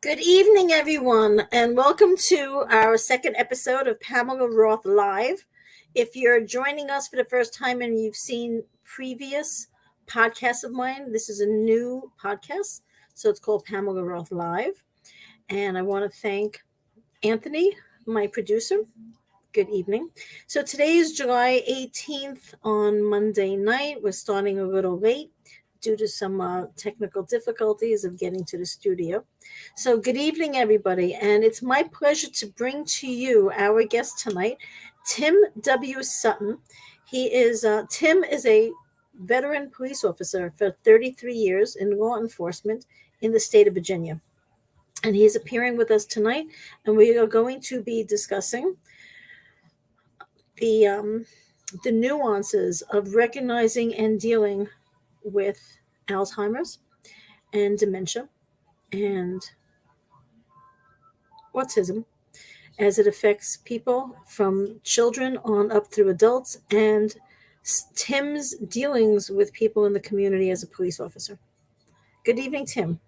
Good evening, everyone, and welcome to our second episode of Pamela Roth Live. If you're joining us for the first time and you've seen previous podcasts of mine, this is a new podcast, so it's called Pamela Roth Live. And I want to thank Anthony, my producer. Good evening. So today is July 18th on Monday night. We're starting a little late due to some technical difficulties of getting to the studio. So good evening, everybody. And it's my pleasure to bring to you our guest tonight, Tim W. Sutton. Tim is a veteran police officer for 33 years in law enforcement in the state of Virginia. And he's appearing with us tonight, and we are going to be discussing the nuances of recognizing and dealing with Alzheimer's and dementia and autism as it affects people from children on up through adults, and Tim's dealings with people in the community as a police officer. Good evening, Tim.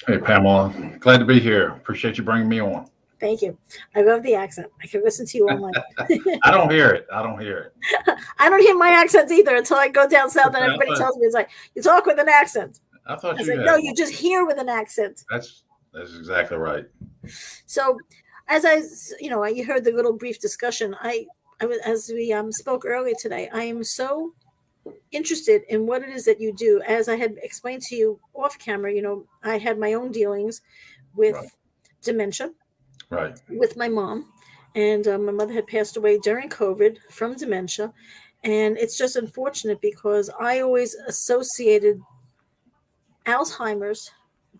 Hey, Pamela. Glad to be here. Appreciate you bringing me on. Thank you. I love the accent. I can listen to you all night. I don't hear it. I don't hear my accent either until I go down south and everybody tells me, it's like, you talk with an accent. I thought you had. No, you just hear with an accent. That's exactly right. So as you heard the little brief discussion, as we spoke earlier today, I am so interested in what it is that you do. As I had explained to you off camera, I had my own dealings with dementia. Right. With my mom, and my mother had passed away during COVID from dementia, and it's just unfortunate because I always associated Alzheimer's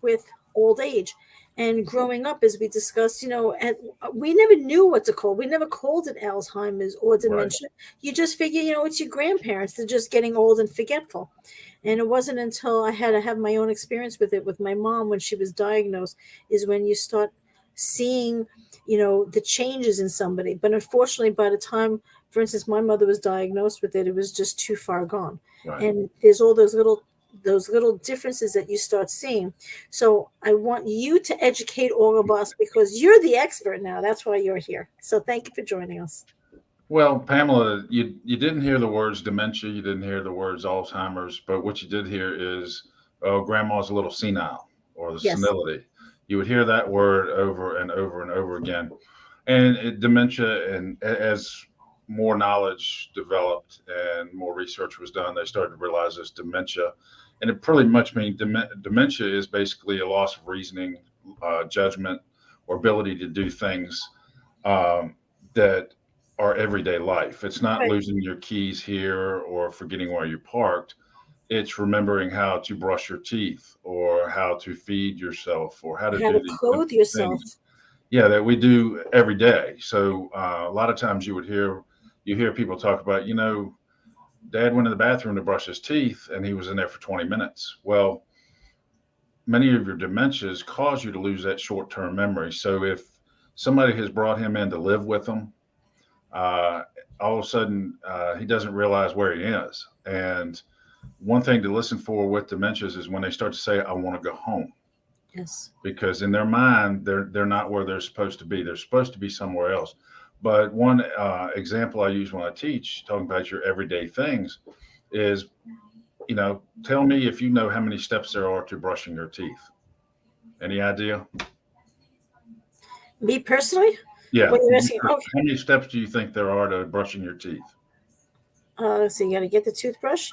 with old age. And growing up, as we discussed, and we never knew what to call. We never called it Alzheimer's or dementia. Right. You just figure, it's your grandparents. They're just getting old and forgetful. And it wasn't until I had to have my own experience with it with my mom when she was diagnosed is when you start seeing, the changes in somebody. But unfortunately, by the time, for instance, my mother was diagnosed with it, it was just too far gone. Right. And there's all those little differences that you start seeing. So I want you to educate all of us because you're the expert now. That's why you're here. So thank you for joining us. Well, Pamela, you didn't hear the words dementia. You didn't hear the words Alzheimer's. But what you did hear is, grandma's a little senile, or the senility. You would hear that word over and over and over again. And dementia, and as more knowledge developed and more research was done, they started to realize this dementia. And it pretty much means dementia is basically a loss of reasoning, judgment, or ability to do things that are everyday life. It's not losing your keys here or forgetting where you parked. It's remembering how to brush your teeth or how to feed yourself or how to clothe yourself. Yeah, that we do every day. So a lot of times you hear people talk about, Dad went in the bathroom to brush his teeth and he was in there for 20 minutes. Well, many of your dementias cause you to lose that short-term memory. So if somebody has brought him in to live with them, all of a sudden he doesn't realize where he is. And one thing to listen for with dementias is when they start to say, I want to go home. Yes. Because in their mind, they're not where they're supposed to be. They're supposed to be somewhere else. But one example I use when I teach, talking about your everyday things, is, tell me if you know how many steps there are to brushing your teeth. Any idea? Me personally? Yeah. How many steps do you think there are to brushing your teeth? So you got to get the toothbrush,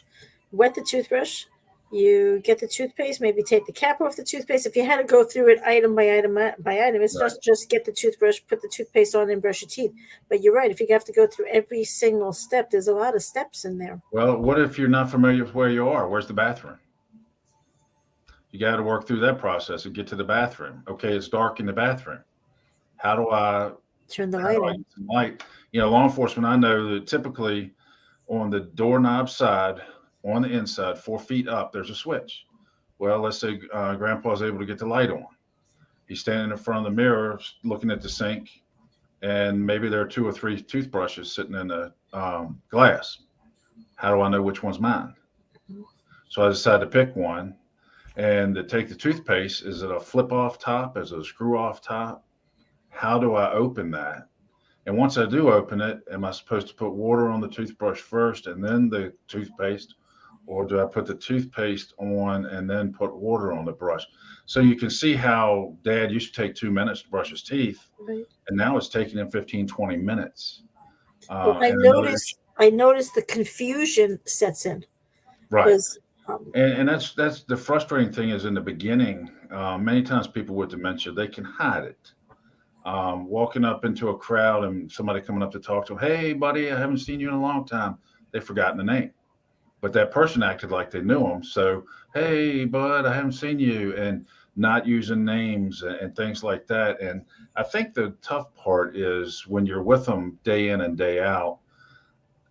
wet the toothbrush. You get the toothpaste, maybe take the cap off the toothpaste. If you had to go through it item by item, it's not just get the toothbrush, put the toothpaste on and brush your teeth. But you're right. If you have to go through every single step, there's a lot of steps in there. Well, what if you're not familiar with where you are? Where's the bathroom? You got to work through that process and get to the bathroom. Okay, it's dark in the bathroom. How do I turn the light on? Law enforcement, I know that typically on the doorknob side, on the inside, 4 feet up, there's a switch. Well, let's say Grandpa's able to get the light on. He's standing in front of the mirror, looking at the sink, and maybe there are 2 or 3 toothbrushes sitting in the glass. How do I know which one's mine? So I decided to pick one, And to take the toothpaste, is it a flip off top? Is it a screw off top? How do I open that? And once I do open it, am I supposed to put water on the toothbrush first and then the toothpaste? Or do I put the toothpaste on and then put water on the brush? So you can see how dad used to take 2 minutes to brush his teeth, Right. and now it's taking him 15, 20 minutes. Well, And another, I noticed the confusion sets in right. because And that's the frustrating thing is in the beginning, many times people with dementia, they can hide it. Walking up into a crowd and somebody coming up to talk to them, hey, buddy, I haven't seen you in a long time. They've forgotten the name. But that person acted like they knew them. So, hey, bud, I haven't seen you, and not using names and things like that. And I think the tough part is when you're with them day in and day out,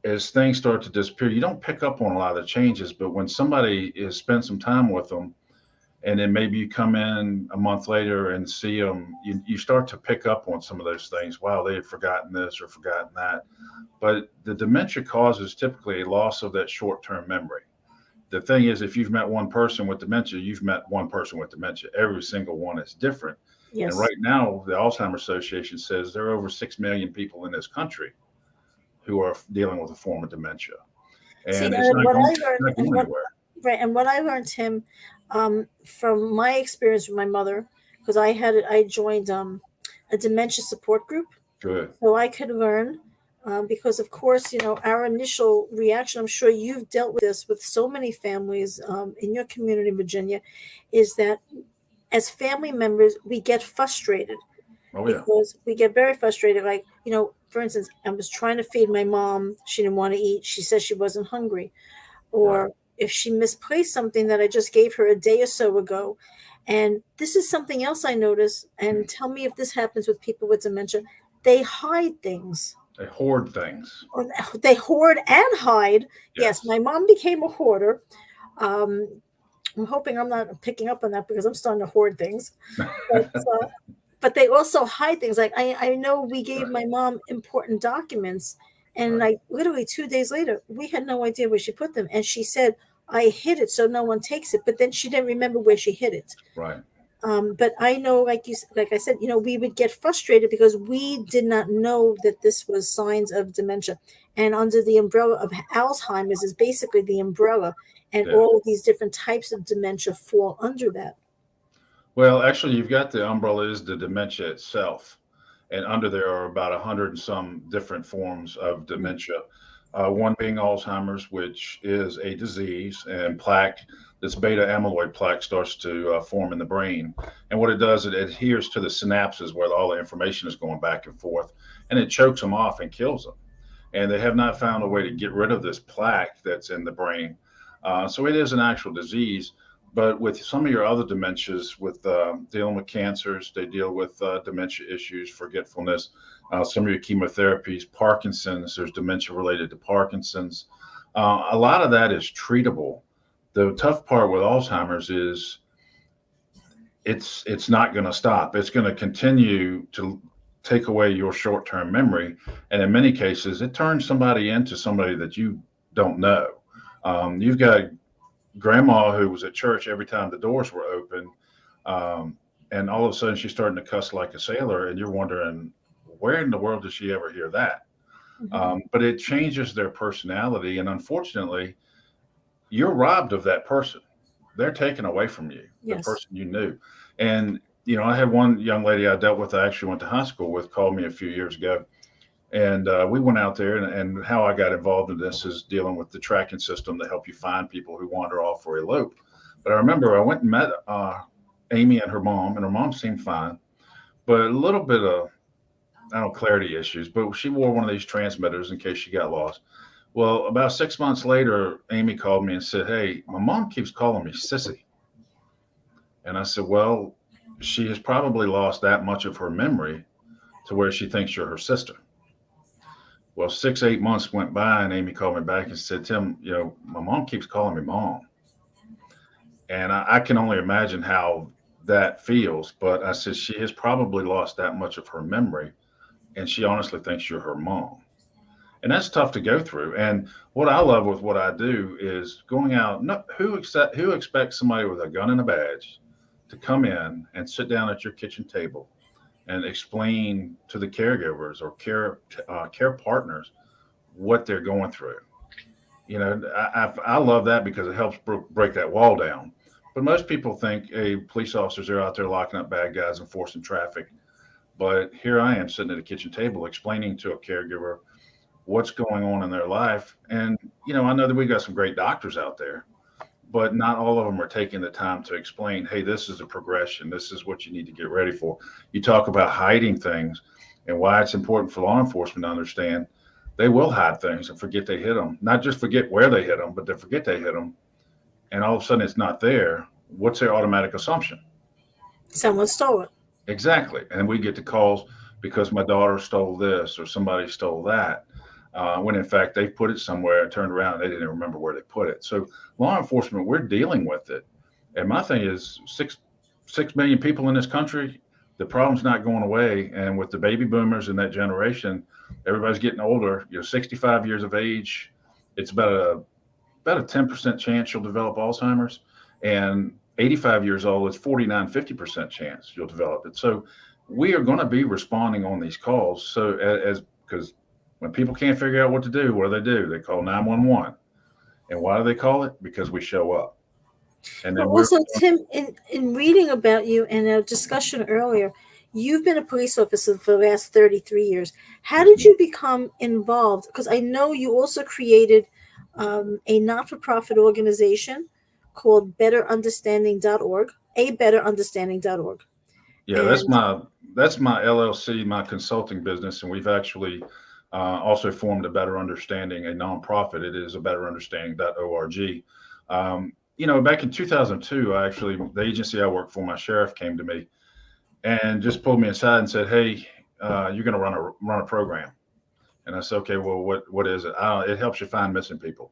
as things start to disappear, you don't pick up on a lot of the changes. But when somebody is spend some time with them, and then maybe you come in a month later and see them, you start to pick up on some of those things. Wow, they had forgotten this or forgotten that. But the dementia causes typically a loss of that short-term memory. The thing is, if you've met one person with dementia, you've met one person with dementia. Every single one is different. yes. And right now, the Alzheimer's Association says there are over 6 million people in this country who are dealing with a form of dementia. See, And it's what I not learned, going anywhere. right, and what I learned, Tim, from my experience with my mother, because I joined a dementia support group, Good. so I could learn. Because of course, our initial reaction, I'm sure you've dealt with this with so many families in your community in Virginia, is that as family members, we get frustrated Oh, yeah. because we get very frustrated. Like, for instance, I was trying to feed my mom. She didn't want to eat. She said she wasn't hungry. Right. Or if she misplaced something that I just gave her a day or so ago. And this is something else I notice. And tell me if this happens with people with dementia. They hide things. They hoard things. Or they hoard and hide. Yes, Yes. my mom became a hoarder. Um, I'm hoping I'm not picking up on that because I'm starting to hoard things. But they also hide things. Like I know we gave Right. my mom important documents, and Right. like literally 2 days later, we had no idea where she put them. And she said, I hid it so no one takes it. But then she didn't remember where she hid it. Right. But I know, like I said, we would get frustrated because we did not know that this was signs of dementia. And under the umbrella of Alzheimer's is basically the umbrella, and Yeah. all of these different types of dementia fall under that. Well, actually, you've got the umbrella is the dementia itself, and under there are about 100 and some different forms of dementia. One being Alzheimer's, which is a disease, and plaque, this beta amyloid plaque starts to form in the brain. And what it does, it adheres to the synapses where all the information is going back and forth, and it chokes them off and kills them. And they have not found a way to get rid of this plaque that's in the brain. So it is an actual disease. But with some of your other dementias, with dealing with cancers, they deal with dementia issues, forgetfulness, some of your chemotherapies, Parkinson's, there's dementia related to Parkinson's. A lot of that is treatable. The tough part with Alzheimer's is it's not going to stop. It's going to continue to take away your short-term memory, and in many cases, it turns somebody into somebody that you don't know. You've got grandma who was at church every time the doors were open, and all of a sudden she's starting to cuss like a sailor, and you're wondering where in the world did she ever hear that? But it changes their personality, and unfortunately, you're robbed of that person. They're taken away from you, the Yes. person you knew. And I had one young lady I dealt with, I actually went to high school with, called me a few years ago. And we went out there, and how I got involved in this is dealing with the tracking system to help you find people who wander off or elope. But I remember I went and met Amy and her mom seemed fine, but a little bit of, I don't know, clarity issues. But she wore one of these transmitters in case she got lost. Well, about 6 months later, Amy called me and said, hey, my mom keeps calling me sissy. And I said, well, she has probably lost that much of her memory to where she thinks you're her sister. Well, 6, 8 months went by, and Amy called me back and said, Tim, my mom keeps calling me mom. And I can only imagine how that feels. But I said, she has probably lost that much of her memory, and she honestly thinks you're her mom. And that's tough to go through. And what I love with what I do is going out. No, who expects somebody with a gun and a badge to come in and sit down at your kitchen table and explain to the caregivers or care partners what they're going through? I love that because it helps break that wall down. But most people think, hey, police officers are out there locking up bad guys and forcing traffic. But here I am sitting at a kitchen table explaining to a caregiver what's going on in their life. And, I know that we got some great doctors out there, but not all of them are taking the time to explain, hey, this is a progression. This is what you need to get ready for. You talk about hiding things and why it's important for law enforcement to understand they will hide things and forget they hit them. Not just forget where they hit them, but they forget they hit them. And all of a sudden it's not there. What's their automatic assumption? Someone stole it. Exactly. And we get the calls because my daughter stole this or somebody stole that. When in fact they put it somewhere and turned around and they didn't remember where they put it. So law enforcement, we're dealing with it. And my thing is 6 million people in this country, the problem's not going away. And with the baby boomers in that generation, everybody's getting older. 65 years of age, it's about a 10% chance you'll develop Alzheimer's. And 85 years old, it's 49-50% chance you'll develop it. So we are going to be responding on these calls. So because when people can't figure out what to do, what do? They call 911. And why do they call it? Because we show up. And then also, Tim, in reading about you in a discussion earlier, you've been a police officer for the last 33 years. How did you become involved? Because I know you also created a not-for-profit organization called betterunderstanding.org, betterunderstanding.org. Yeah, that's my LLC, my consulting business, and we've actually also formed a Better Understanding, a nonprofit. It is a betterunderstanding.org. Back in 2002, the agency I worked for, my sheriff came to me and just pulled me aside and said, "Hey, you're going to run a program." And I said, "Okay, well, what is it?" It helps you find missing people.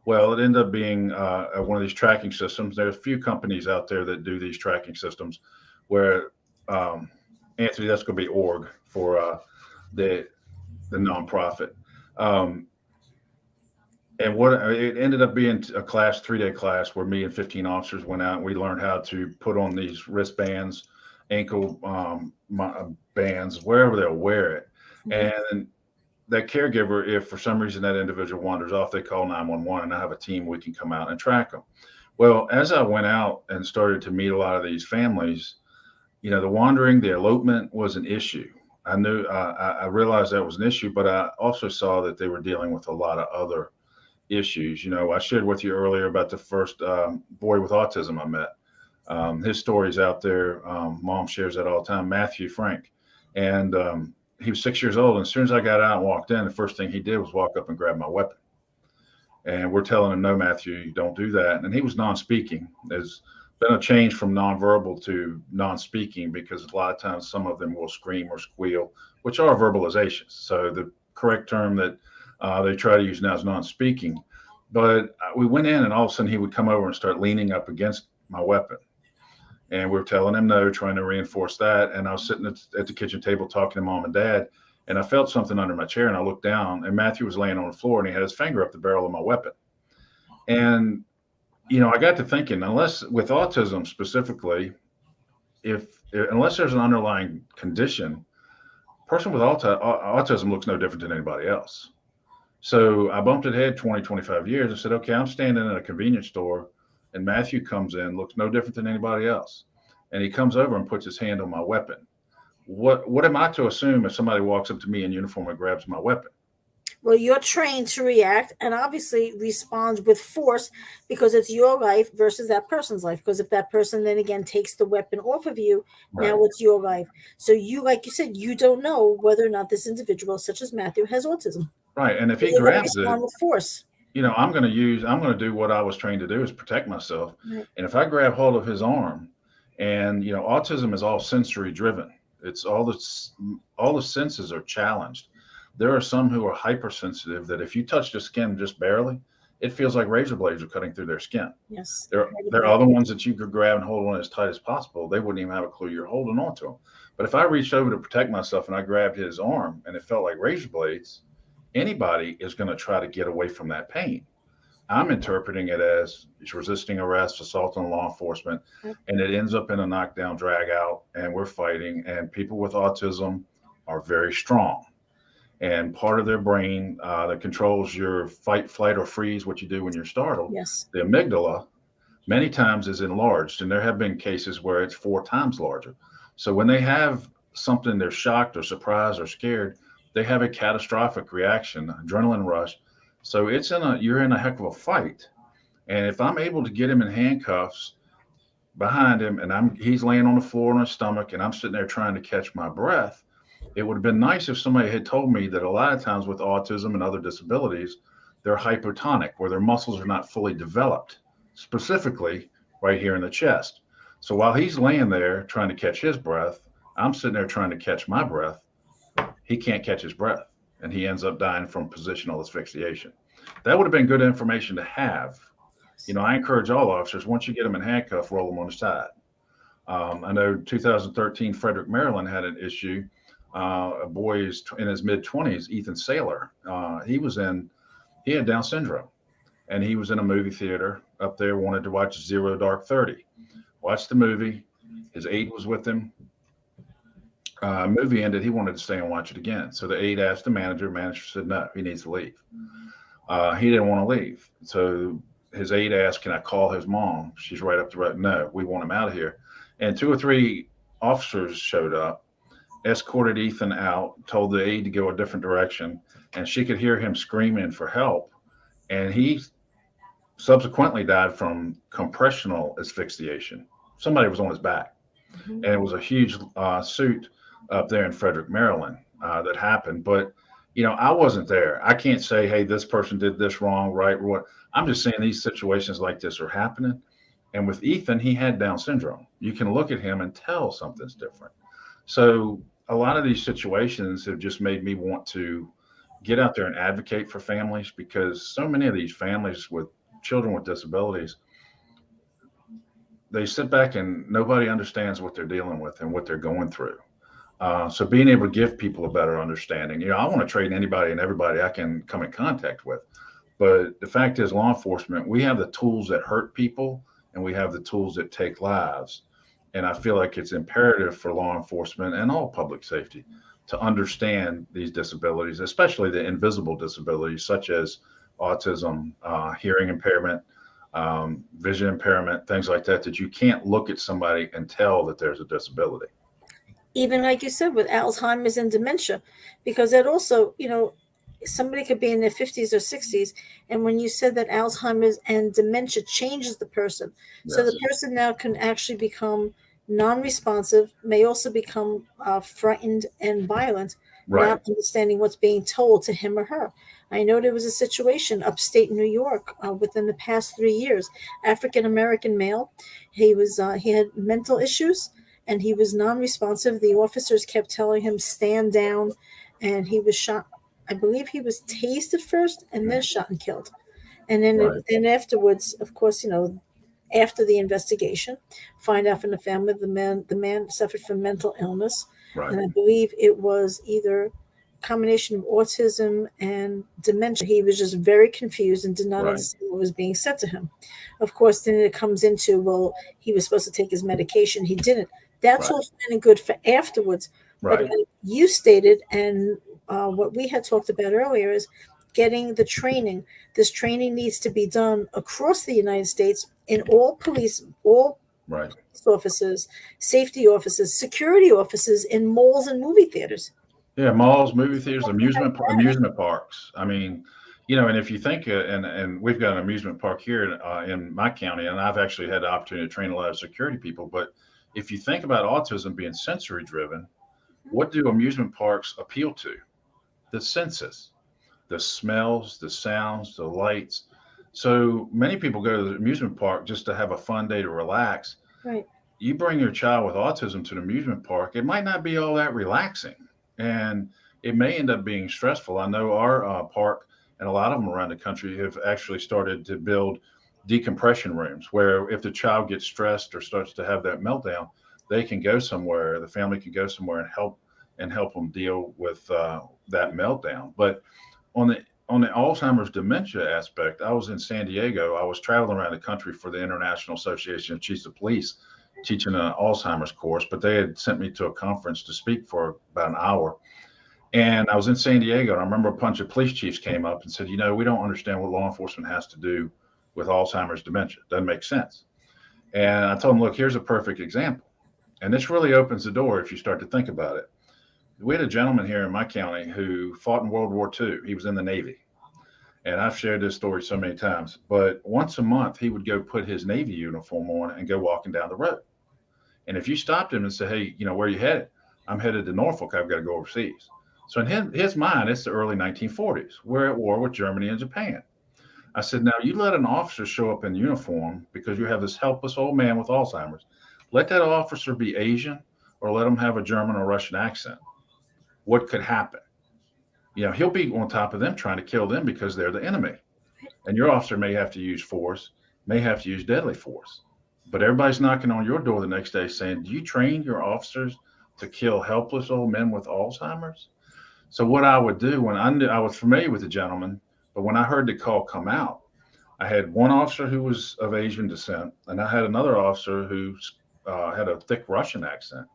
Well, it ended up being one of these tracking systems. There are a few companies out there that do these tracking systems where, Anthony, that's going to be org for the nonprofit. And what it ended up being a 3-day class where me and 15 officers went out and we learned how to put on these wristbands, ankle bands, wherever they'll wear it. And that caregiver, if for some reason that individual wanders off, they call 911 and I have a team, we can come out and track them. Well, as I went out and started to meet a lot of these families, the wandering, the elopement was an issue. I realized that was an issue, but I also saw that they were dealing with a lot of other issues. I shared with you earlier about the first boy with autism I met. His story's out there. Mom shares that all the time, Matthew Frank. And he was 6 years old. And as soon as I got out and walked in, the first thing he did was walk up and grab my weapon. And we're telling him, "No, Matthew, you don't do that." And he was non-speaking. There's been a change from nonverbal to non-speaking because a lot of times some of them will scream or squeal, which are verbalizations. So the correct term that they try to use now is non-speaking. But we went in and all of a sudden he would come over and start leaning up against my weapon. And we're telling him no, trying to reinforce that. And I was sitting at the kitchen table talking to Mom and Dad, and I felt something under my chair and I looked down and Matthew was laying on the floor and he had his finger up the barrel of my weapon. And I got to thinking, unless with autism specifically, unless there's an underlying condition, a person with autism looks no different than anybody else. So I bumped ahead 20, 25 years and said, okay, I'm standing in a convenience store and Matthew comes in, looks no different than anybody else. And he comes over and puts his hand on my weapon. What am I to assume if somebody walks up to me in uniform and grabs my weapon? Well, you're trained to react and obviously respond with force because it's your life versus that person's life. Because if that person then again takes the weapon off of you, right, now it's your life. So you, like you said, you don't know whether or not this individual, such as Matthew, has autism. Right. And if he grabs it, with force. I'm going to do what I was trained to do, is protect myself. Right. And if I grab hold of his arm, and autism is all sensory driven. It's all the senses are challenged. There are some who are hypersensitive that if you touch the skin just barely, it feels like razor blades are cutting through their skin. Yes. There are other ones that you could grab and hold on as tight as possible. They wouldn't even have a clue you're holding on to them. But if I reached over to protect myself and I grabbed his arm and it felt like razor blades, anybody is going to try to get away from that pain. I'm interpreting it as it's resisting arrest, assault on law enforcement, and it ends up in a knockdown, drag out, and we're fighting. And people with autism are very strong. And part of their brain that controls your fight, flight, or freeze, what you do when you're startled, Yes. the amygdala, many times is enlarged. And there have been cases where it's 4 times larger. So when they have something, they're shocked or surprised or scared, they have a catastrophic reaction, adrenaline rush. So you're in a heck of a fight. And if I'm able to get him in handcuffs behind him and he's laying on the floor on his stomach and I'm sitting there trying to catch my breath, it would have been nice if somebody had told me that a lot of times with autism and other disabilities, they're hypotonic, where their muscles are not fully developed, specifically right here in the chest. So while he's laying there trying to catch his breath, I'm sitting there trying to catch my breath. He can't catch his breath and he ends up dying from positional asphyxiation. That would have been good information to have. I encourage all officers, once you get them in handcuff, roll them on the side. I know 2013, Frederick, Maryland had an issue. A boy is in his mid-20s, Ethan Saylor. He had Down syndrome, and he was in a movie theater up there, wanted to watch Zero Dark 30. Watched the movie. His aide was with him. Movie ended. He wanted to stay and watch it again. So the aide asked the manager. Manager said, no, he needs to leave. He didn't want to leave. So his aide asked, can I call his mom? She's right up the road. No, we want him out of here. And 2 or 3 officers showed up, escorted Ethan out, told the aide to go a different direction, and she could hear him screaming for help. And he subsequently died from compressional asphyxiation. Somebody was on his back. And it was a huge suit up there in Frederick, Maryland that happened. But, I wasn't there. I can't say, hey, this person did this wrong, right? What? I'm just saying these situations like this are happening. And with Ethan, he had Down syndrome. You can look at him and tell something's different. So a lot of these situations have just made me want to get out there and advocate for families, because so many of these families with children with disabilities, they sit back and nobody understands what they're dealing with and what they're going through. So being able to give people a better understanding, I want to train anybody and everybody I can come in contact with. But the fact is, law enforcement, we have the tools that hurt people and we have the tools that take lives. And I feel like it's imperative for law enforcement and all public safety to understand these disabilities, especially the invisible disabilities such as autism, hearing impairment, vision impairment, things like that, that you can't look at somebody and tell that there's a disability. Even like you said, with Alzheimer's and dementia, because that also, somebody could be in their 50s or 60s. And when you said that Alzheimer's and dementia changes the person, so the person now can actually become non-responsive, may also become frightened and violent, not understanding what's being told to him or her. I know there was a situation upstate New York within the past 3 years. African-American male, he had mental issues and he was non-responsive. The officers kept telling him stand down, and he was shot. I believe he was tased at first and then shot and killed. And then afterwards, of course, after the investigation, find out from the family the man suffered from mental illness. And I believe it was either a combination of autism and dementia. He was just very confused and did not understand what was being said to him. Of course, then it comes into, well, he was supposed to take his medication. He didn't. That's all fine and good for afterwards. But like you stated, and what we had talked about earlier, is getting the training. This training needs to be done across the United States in all police offices, safety offices, security offices, in malls and movie theaters. Yeah, malls, movie theaters, amusement parks. I mean, and if you think, and we've got an amusement park here in my county, and I've actually had the opportunity to train a lot of security people. But if you think about autism being sensory driven, what do amusement parks appeal to? The senses, the smells, the sounds, the lights. So many people go to the amusement park just to have a fun day to relax. Right. You bring your child with autism to an amusement park, it might not be all that relaxing, and it may end up being stressful. I know our park and a lot of them around the country have actually started to build decompression rooms where if the child gets stressed or starts to have that meltdown, they can go somewhere, the family can go somewhere and help them deal with that meltdown. But on the Alzheimer's dementia aspect, I was in San Diego. I was traveling around the country for the International Association of Chiefs of Police, teaching an Alzheimer's course. But they had sent me to a conference to speak for about an hour. And I was in San Diego, and I remember a bunch of police chiefs came up and said, we don't understand what law enforcement has to do with Alzheimer's dementia. Doesn't make sense. And I told them, look, here's a perfect example. And this really opens the door if you start to think about it. We had a gentleman here in my county who fought in World War II. He was in the Navy. And I've shared this story so many times. But once a month, he would go put his Navy uniform on and go walking down the road. And if you stopped him and said, hey, where are you headed? I'm headed to Norfolk. I've got to go overseas. So in his mind, it's the early 1940s. We're at war with Germany and Japan. I said, now you let an officer show up in uniform because you have this helpless old man with Alzheimer's. Let that officer be Asian or let him have a German or Russian accent. What could happen? He'll be on top of them trying to kill them because they're the enemy. And your officer may have to use force, may have to use deadly force. But everybody's knocking on your door the next day saying, do you train your officers to kill helpless old men with Alzheimer's? So what I would do when I was familiar with the gentleman, but when I heard the call come out, I had one officer who was of Asian descent, and I had another officer who had a thick Russian accent.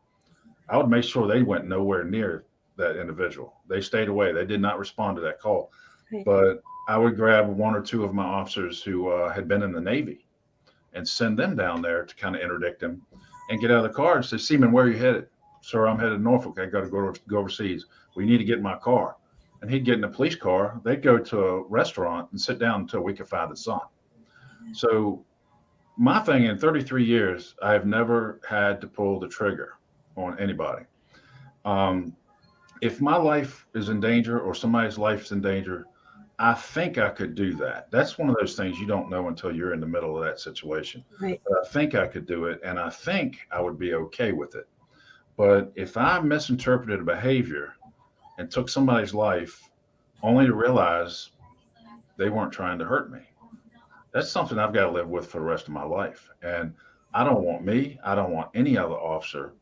I would make sure they went nowhere near that individual. They stayed away. They did not respond to that call. Right. But I would grab one or two of my officers who had been in the Navy and send them down there to kind of interdict them and get out of the car and say, Seaman, where are you headed? Sir, I'm headed to Norfolk. I got to go overseas. We need to get in my car. And he'd get in a police car. They'd go to a restaurant and sit down until we could find the son. So my thing, in 33 years, I have never had to pull the trigger on anybody. If my life is in danger or somebody's life is in danger, I think I could do that. That's one of those things you don't know until you're in the middle of that situation. Right. But I think I could do it, and I think I would be okay with it. But if I misinterpreted a behavior and took somebody's life only to realize they weren't trying to hurt me, that's something I've got to live with for the rest of my life. And I don't want any other officer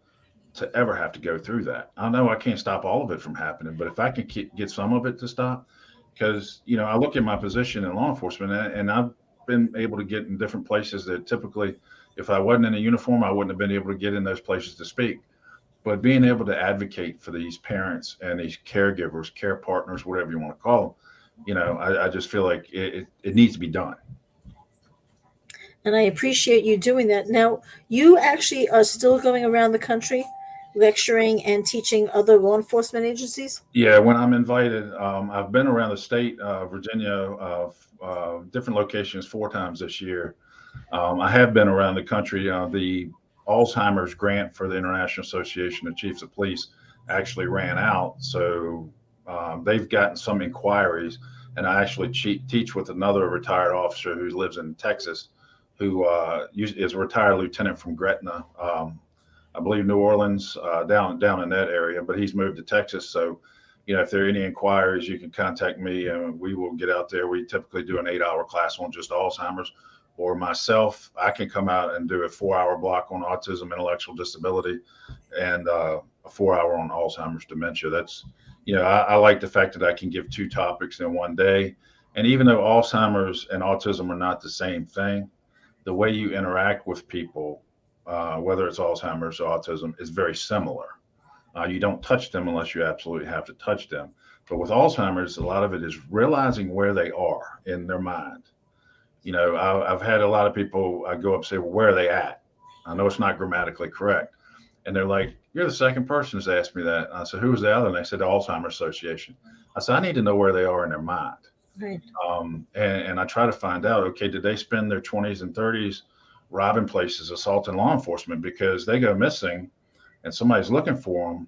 to ever have to go through that. I know I can't stop all of it from happening, but if I can get some of it to stop, because, I look at my position in law enforcement and I've been able to get in different places that typically, if I wasn't in a uniform, I wouldn't have been able to get in those places to speak. But being able to advocate for these parents and these caregivers, care partners, whatever you want to call them, I just feel like it needs to be done. And I appreciate you doing that. Now, you actually are still going around the country lecturing and teaching other law enforcement agencies? Yeah, when I'm invited, I've been around the state, Virginia, different locations 4 times this year. I have been around the country. The Alzheimer's grant for the International Association of Chiefs of Police actually ran out. So they've gotten some inquiries, and I actually teach with another retired officer who lives in Texas, who is a retired lieutenant from Gretna, I believe New Orleans, down in that area, but he's moved to Texas. So, if there are any inquiries, you can contact me and we will get out there. We typically do an 8-hour class on just Alzheimer's, or myself, I can come out and do a 4-hour block on autism, intellectual disability, and a 4-hour on Alzheimer's dementia. That's, I like the fact that I can give 2 topics in one day. And even though Alzheimer's and autism are not the same thing, the way you interact with people, whether it's Alzheimer's or autism, is very similar. You don't touch them unless you absolutely have to touch them. But with Alzheimer's, a lot of it is realizing where they are in their mind. I've had a lot of people, I go up and say, well, where are they at? I know it's not grammatically correct. And they're like, you're the second person who's asked me that. And I said, who was the other? And they said, the Alzheimer's Association. I said, I need to know where they are in their mind. Right. And I try to find out, okay, did they spend their 20s and 30s robbing places, assaulting law enforcement? Because they go missing and somebody's looking for them.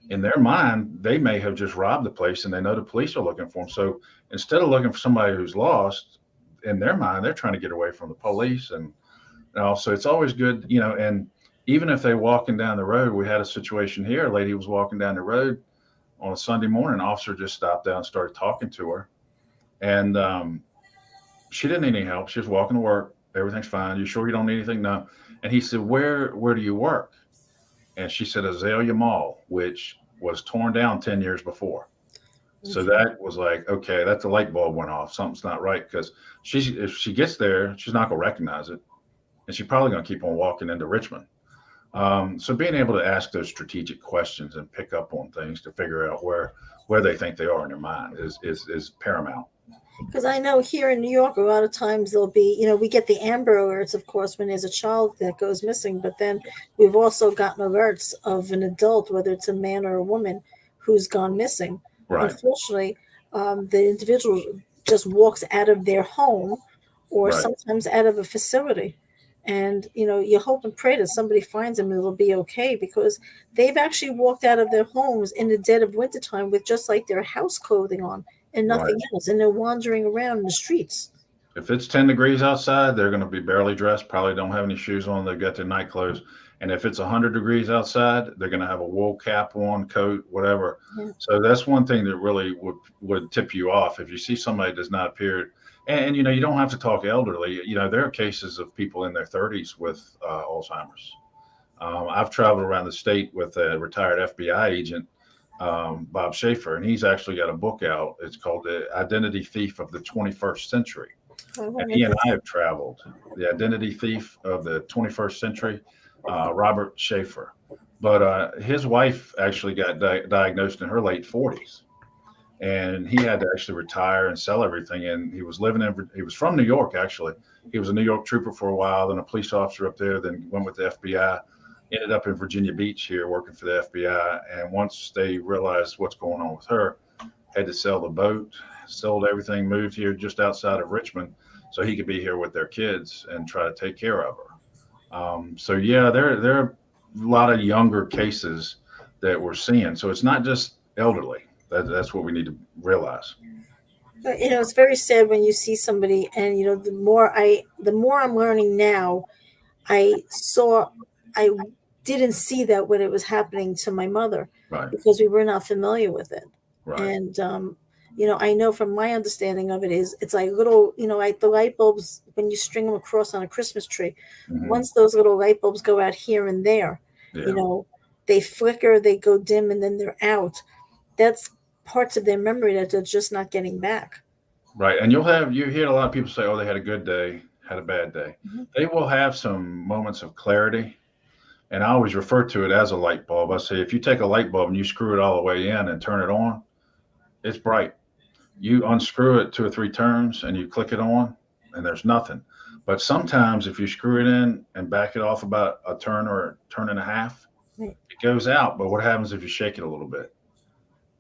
In their mind, they may have just robbed the place and they know the police are looking for them. So instead of looking for somebody who's lost, in their mind, they're trying to get away from the police. And so it's always good, and even if they're walking down the road, we had a situation here. A lady was walking down the road on a Sunday morning. An officer just stopped down and started talking to her. And she didn't need any help. She was walking to work. Everything's fine. You sure you don't need anything? No. And he said, where do you work? And she said, Azalea Mall, which was torn down 10 years before. So that was like, okay, that's a light bulb went off. Something's not right because if she gets there, she's not going to recognize it, and she's probably going to keep on walking into Richmond. So being able to ask those strategic questions and pick up on things to figure out where they think they are in their mind is paramount. Because I know here in New York, a lot of times there'll be, we get the Amber Alerts, of course, when there's a child that goes missing, but then we've also gotten alerts of an adult, whether it's a man or a woman, who's gone missing. Right. Unfortunately, the individual just walks out of their home or Right. sometimes out of a facility. And, you hope and pray that somebody finds them and it'll be okay, because they've actually walked out of their homes in the dead of wintertime with just like their house clothing on and nothing Right. else. And they're wandering around in the streets. If it's 10 degrees outside, they're going to be barely dressed, probably don't have any shoes on. They've got their night clothes. And if it's 100 degrees outside, they're going to have a wool cap on, coat, whatever. Yeah. So that's one thing that really would tip you off if you see somebody that does not appear. And you don't have to talk elderly. There are cases of people in their 30s with Alzheimer's. I've traveled around the state with a retired FBI agent, Bob Schaefer, and he's actually got a book out. It's called The Identity Thief of the 21st Century. And he and I have traveled. The Identity Thief of the 21st Century, Robert Schaefer. But his wife actually got diagnosed in her late 40s. And he had to actually retire and sell everything. And he was from New York, actually. He was a New York trooper for a while, then a police officer up there, then went with the FBI, ended up in Virginia Beach here working for the FBI. And once they realized what's going on with her, had to sell the boat, sold everything, moved here just outside of Richmond so he could be here with their kids and try to take care of her. So yeah, there are a lot of younger cases that we're seeing. So it's not just elderly. That's what we need to realize. It's very sad when you see somebody, and the more I'm learning now. I didn't see that when it was happening to my mother, Right. because we were not familiar with it. Right. And I know from my understanding of it is it's like little, like the light bulbs when you string them across on a Christmas tree. Mm-hmm. Once those little light bulbs go out here and there, they flicker, they go dim, and then they're out. That's parts of their memory that they're just not getting back. Right. And you hear a lot of people say, oh, they had a good day, had a bad day. Mm-hmm. They will have some moments of clarity. And I always refer to it as a light bulb. I say, if you take a light bulb and you screw it all the way in and turn it on, it's bright. You unscrew it 2 or 3 turns and you click it on and there's nothing. But sometimes if you screw it in and back it off about a turn or a turn and a half, it goes out. But what happens if you shake it a little bit?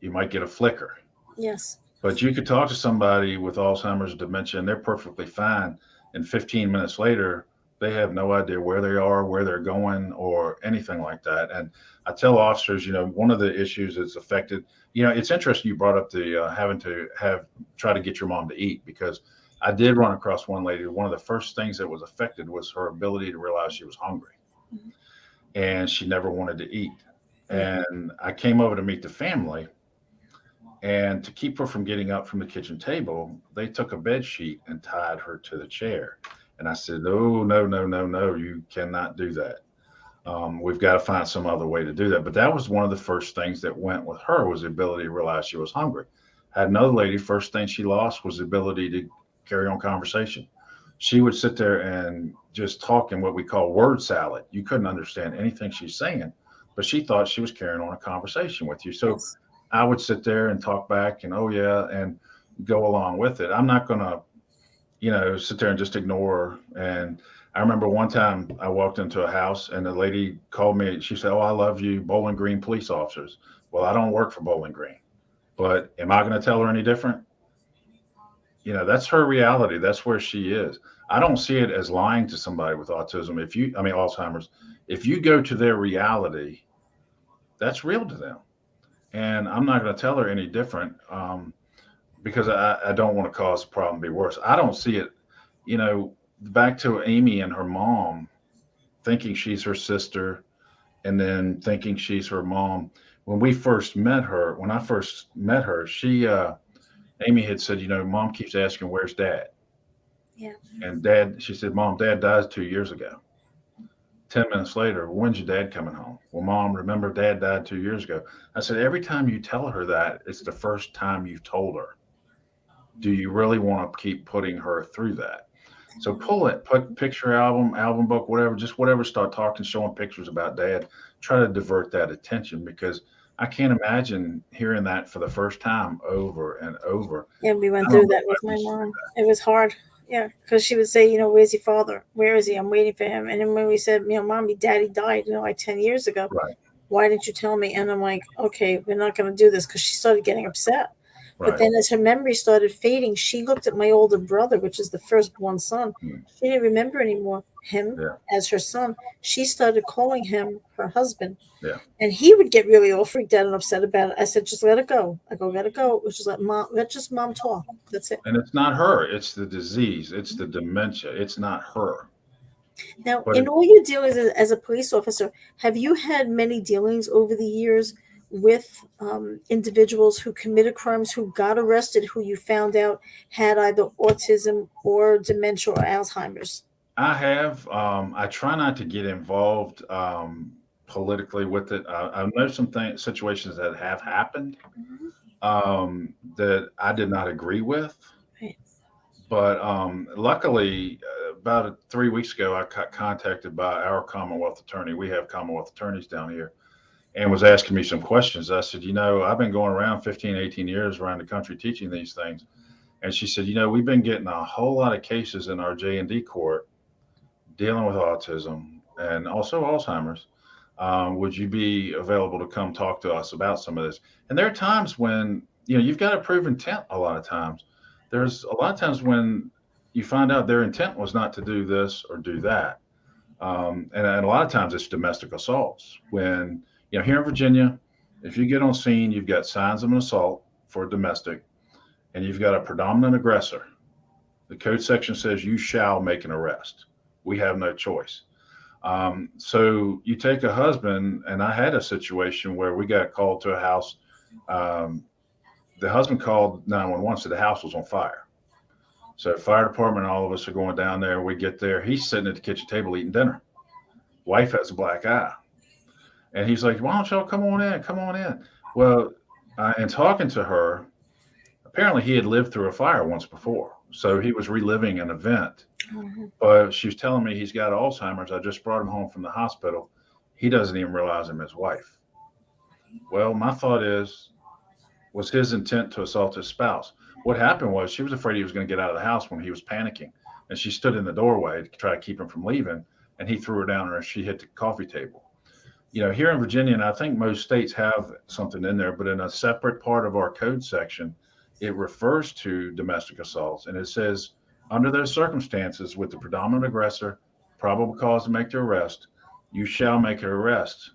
You might get a flicker. Yes. But you could talk to somebody with Alzheimer's, dementia, and they're perfectly fine. And 15 minutes later, they have no idea where they are, where they're going, or anything like that. And I tell officers, one of the issues that's affected, it's interesting you brought up the having to try to get your mom to eat, because I did run across one lady. One of the first things that was affected was her ability to realize she was hungry. Mm-hmm. And she never wanted to eat. And I came over to meet the family. And to keep her from getting up from the kitchen table, they took a bed sheet and tied her to the chair. And I said, no, you cannot do that. We've got to find some other way to do that. But that was one of the first things that went with her, was the ability to realize she was hungry. I had another lady, first thing she lost was the ability to carry on conversation. She would sit there and just talk in what we call word salad. You couldn't understand anything she's saying, but she thought she was carrying on a conversation with you. So yes. I would sit there and talk back and, oh yeah, and go along with it. I'm not going to, sit there and just ignore her. And I remember one time I walked into a house and the lady called me. She said, oh, I love you, Bowling Green police officers. Well, I don't work for Bowling Green, but am I going to tell her any different? That's her reality. That's where she is. I don't see it as lying to somebody with autism. Alzheimer's, if you go to their reality, that's real to them. And I'm not going to tell her any different because I don't want to cause the problem to be worse. I don't see it, back to Amy and her mom, thinking she's her sister and then thinking she's her mom. When I first met her, Amy had said, Mom keeps asking, where's Dad? Yeah. And she said, Mom, Dad died 2 years ago. 10 minutes later, when's your dad coming home? Well, mom, remember dad died 2 years ago. I said, every time you tell her that, it's the first time you've told her. Do you really want to keep putting her through that? So pull it, put picture album, album book, whatever, just whatever, start talking, showing pictures about dad. Try to divert that attention because I can't imagine hearing that for the first time over and over. Yeah, we went I don't through know that why with we my used to do mom. It was hard. Yeah, because she would say, where's your father? Where is he? I'm waiting for him. And then when we said, mommy, daddy died, like 10 years ago. that. Right, Why didn't you tell me? And I'm like, okay, we're not going to do this because she started getting upset. But right. then as her memory started fading, she looked at my older brother, which is the firstborn son. Mm, She didn't remember anymore him yeah, as her son. She started calling him her husband. yeah. And he would get really all freaked out and upset about it. I said, just let it go. I go, let it go. Just let just mom talk. That's it. And it's not her, it's the disease, it's the dementia, it's not her. Now, But in all your dealings as a police officer, have you had many dealings over the years with individuals who committed crimes, who got arrested, who you found out had either autism or dementia or Alzheimer's? I have, I try not to get involved politically with it. I know some situations that have happened Mhm. that I did not agree with. Right. But luckily, about 3 weeks ago, I got contacted by our Commonwealth attorney. We have Commonwealth attorneys down here, and was asking me some questions. I said, I've been going around 15, 18 years around the country teaching these things. And she said, we've been getting a whole lot of cases in our J&D court dealing with autism and also Alzheimer's. Would you be available to come talk to us about some of this? And there are times when, you've got to prove intent a lot of times. There's a lot of times when you find out their intent was not to do this or do that. And a lot of times it's domestic assaults. When, here in Virginia, if you get on scene, you've got signs of an assault for domestic, and you've got a predominant aggressor. The code section says you shall make an arrest. We have no choice. So you take a husband, and I had a situation where we got called to a house. The husband called 911, said the house was on fire. So fire department, all of us are going down there. We get there. He's sitting at the kitchen table eating dinner. Wife has a black eye. And he's like, why don't y'all come on in? Come on in. Well, in talking to her, apparently he had lived through a fire once before. So he was reliving an event. Mm-hmm. But she was telling me he's got Alzheimer's. I just brought him home from the hospital. He doesn't even realize I'm his wife. Well, my thought was his intent to assault his spouse? What happened was she was afraid he was going to get out of the house when he was panicking. And she stood in the doorway to try to keep him from leaving. And he threw her down and she hit the coffee table. Here in Virginia, and I think most states have something in there, but in a separate part of our code section, it refers to domestic assaults. And it says, under those circumstances, with the predominant aggressor, probable cause to make the arrest, you shall make an arrest.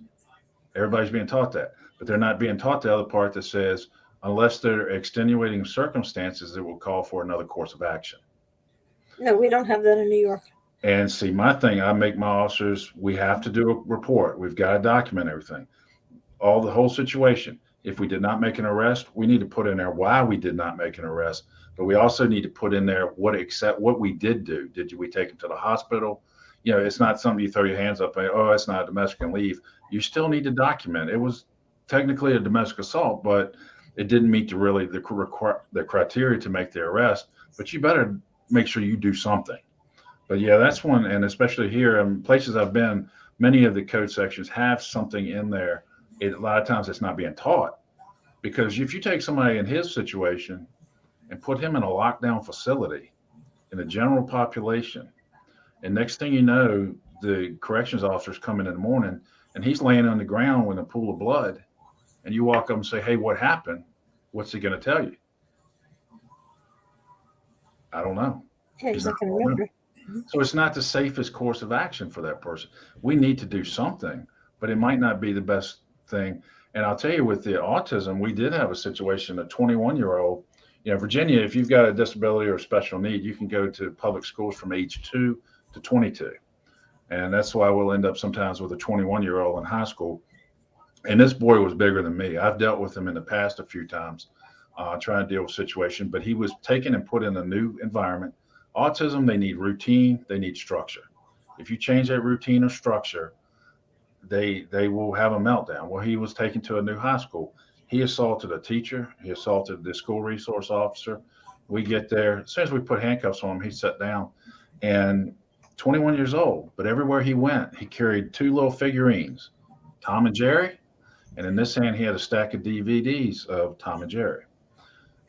Everybody's being taught that, but they're not being taught the other part that says, unless there are extenuating circumstances that will call for another course of action. No, we don't have that in New York. And see, my thing, I make my officers, we have to do a report. We've got to document everything, the whole situation. If we did not make an arrest, we need to put in there why we did not make an arrest. But we also need to put in there what we did do. Did we take him to the hospital? It's not something you throw your hands up and, oh, it's not a domestic and leave. You still need to document. It was technically a domestic assault, but it didn't meet the criteria to make the arrest. But you better make sure you do something. But yeah, that's one. And especially here in places I've been, many of the code sections have something in there. A lot of times it's not being taught, because if you take somebody in his situation and put him in a lockdown facility in the general population, and next thing you know, the corrections officers come in the morning and he's laying on the ground with a pool of blood, and you walk up and say, hey, what happened? What's he going to tell you? I don't know. Yeah, he's not going to remember. So it's not the safest course of action for that person. We need to do something, but it might not be the best thing. And I'll tell you, with the autism, we did have a situation, a 21-year-old, Virginia, if you've got a disability or a special need, you can go to public schools from age 2 to 22. And that's why we'll end up sometimes with a 21-year-old in high school. And this boy was bigger than me. I've dealt with him in the past a few times, trying to deal with situation, but he was taken and put in a new environment. Autism, they need routine, they need structure. If you change that routine or structure, they will have a meltdown. Well, he was taken to a new high school. He assaulted a teacher. He assaulted the school resource officer. We get there. As soon as we put handcuffs on him, he sat down. And 21 years old, but everywhere he went, he carried two little figurines, Tom and Jerry. And in this hand, he had a stack of DVDs of Tom and Jerry.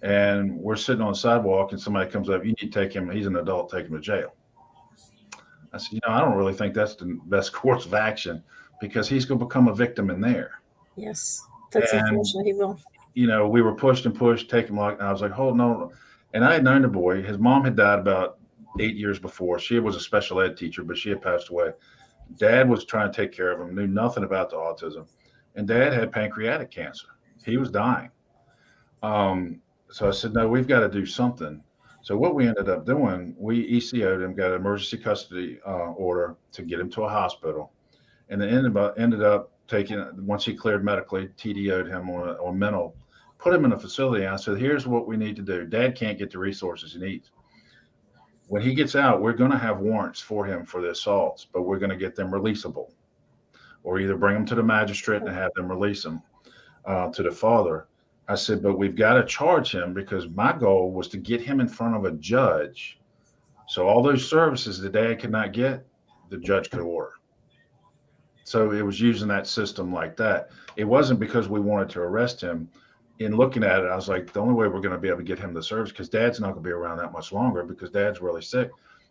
And we're sitting on the sidewalk, and somebody comes up, you need to take him. He's an adult, take him to jail. I said, I don't really think that's the best course of action, because he's going to become a victim in there. Yes, that's unfortunate. He will. We were pushed and pushed, take him and I was like, hold no. And I had known the boy. His mom had died about 8 years before. She was a special ed teacher, but she had passed away. Dad was trying to take care of him, knew nothing about the autism. And Dad had pancreatic cancer. He was dying. So I said, no, we've got to do something. So what we ended up doing, we ECO'd him, got an emergency custody order to get him to a hospital. And then ended up taking, once he cleared medically, TDO'd him on mental, put him in a facility. And I said, here's what we need to do. Dad can't get the resources he needs. When he gets out, we're going to have warrants for him for the assaults, but we're going to get them releasable, or either bring them to the magistrate and have them release them to the father. I said, but we've got to charge him, because my goal was to get him in front of a judge. So all those services the dad could not get, the judge could order. So it was using that system like that. It wasn't because we wanted to arrest him. In looking at it, I was like, the only way we're going to be able to get him the service, because Dad's not going to be around that much longer, because Dad's really sick.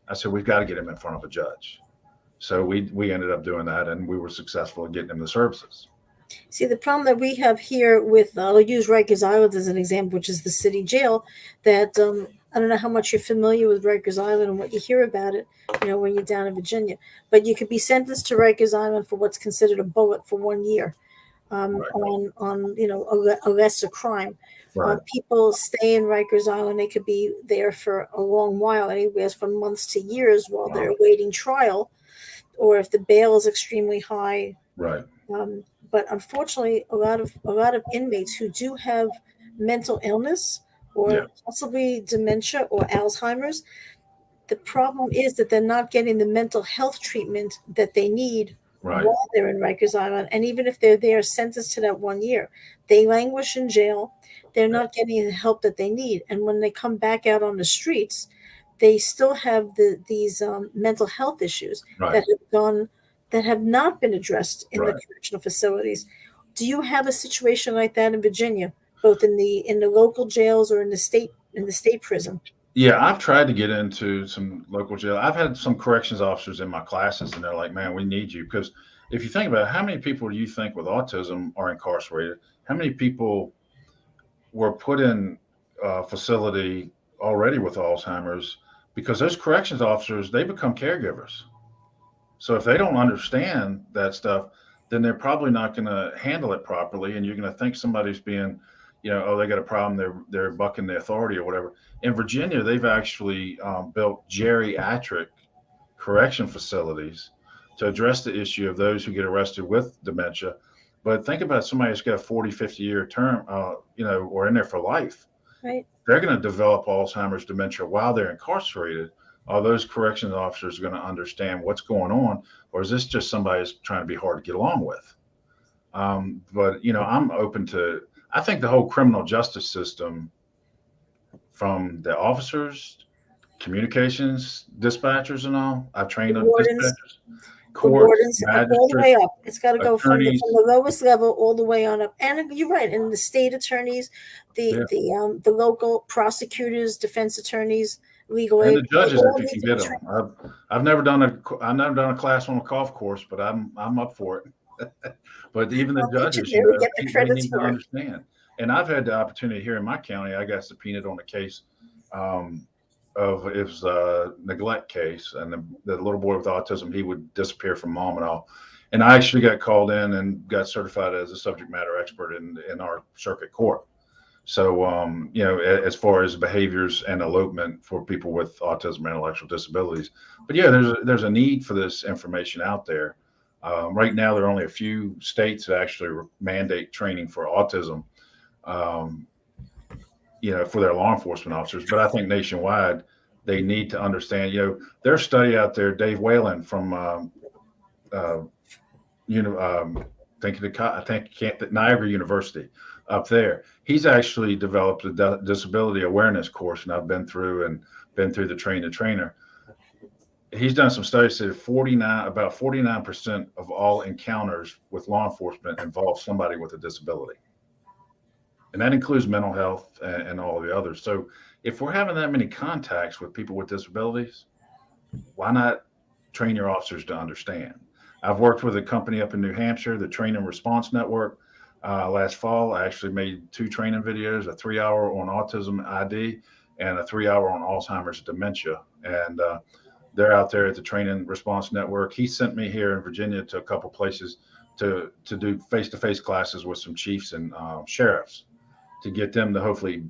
I said, we've got to get him in front of a judge. So we ended up doing that, and we were successful in getting him the services. See, the problem that we have here with, I'll use Rikers Island as an example, which is the city jail, that I don't know how much you're familiar with Rikers Island and what you hear about it, when you're down in Virginia, but you could be sentenced to Rikers Island for what's considered a bullet for 1 year on a lesser crime. Right. People stay in Rikers Island. They could be there for a long while, anywhere from months to years, while they're awaiting trial, or if the bail is extremely high. Right. But unfortunately, a lot of inmates who do have mental illness or possibly dementia or Alzheimer's, the problem is that they're not getting the mental health treatment that they need while they're in Rikers Island. And even if they're there sentenced to that 1 year, they languish in jail. They're not getting the help that they need. And when they come back out on the streets, they still have these mental health issues that have not been addressed in the correctional facilities. Do you have a situation like that in Virginia, both in the local jails or in the state prison? Yeah, I've tried to get into some local jail. I've had some corrections officers in my classes, and they're like, man, we need you. Because if you think about it, how many people do you think with autism are incarcerated? How many people were put in a facility already with Alzheimer's? Because those corrections officers, they become caregivers. So if they don't understand that stuff, then they're probably not going to handle it properly. And you're going to think somebody's being, they got a problem. They're bucking the authority or whatever. In Virginia, they've actually built geriatric correction facilities to address the issue of those who get arrested with dementia. But think about somebody who's got a 40, 50-year term, or in there for life. Right. They're going to develop Alzheimer's dementia while they're incarcerated. Are those corrections officers going to understand what's going on, or is this just somebody who's trying to be hard to get along with? But I'm open to. I think the whole criminal justice system, from the officers, communications dispatchers, and all. I've trained on dispatchers, courts, all the way up. It's got to go from the lowest level all the way on up. And you're right. And the state attorneys, the local prosecutors, defense attorneys, legal aid, and the judges, if you can get them. I've never done a class on a golf course, but I'm up for it. But even the judges, they need to understand. And I've had the opportunity here in my county. I got subpoenaed on a case it was a neglect case, and the little boy with autism, he would disappear from mom and all. And I actually got called in and got certified as a subject matter expert in our circuit court. So, as far as behaviors and elopement for people with autism and intellectual disabilities. But yeah, there's a need for this information out there. Right now, there are only a few states that actually mandate training for autism, for their law enforcement officers. But I think nationwide, They need to understand. There's a study out there. Dave Whalen from uh, you know, I think Niagara University up there. He's actually developed a disability awareness course, and I've been through the train the trainer. He's done some studies that about 49% of all encounters with law enforcement involve somebody with a disability. And that includes mental health and all of the others. So if we're having that many contacts with people with disabilities, why not train your officers to understand? I've worked with a company up in New Hampshire, the Train and Response Network. Last fall, I actually made 2 training videos, a 3-hour on autism ID and a 3-hour on Alzheimer's dementia. And they're out there at the Train and Response Network. He sent me here in Virginia to a couple places to do face-to-face classes with some chiefs and sheriffs to get them to hopefully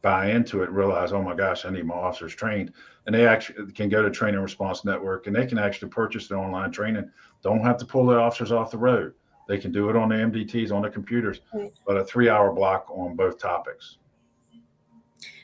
buy into it, realize, oh my gosh, I need my officers trained. And they actually can go to Train and Response Network, and they can actually purchase their online training. Don't have to pull their officers off the road. They can do it on the MDTs, on the computers, but a 3-hour block on both topics.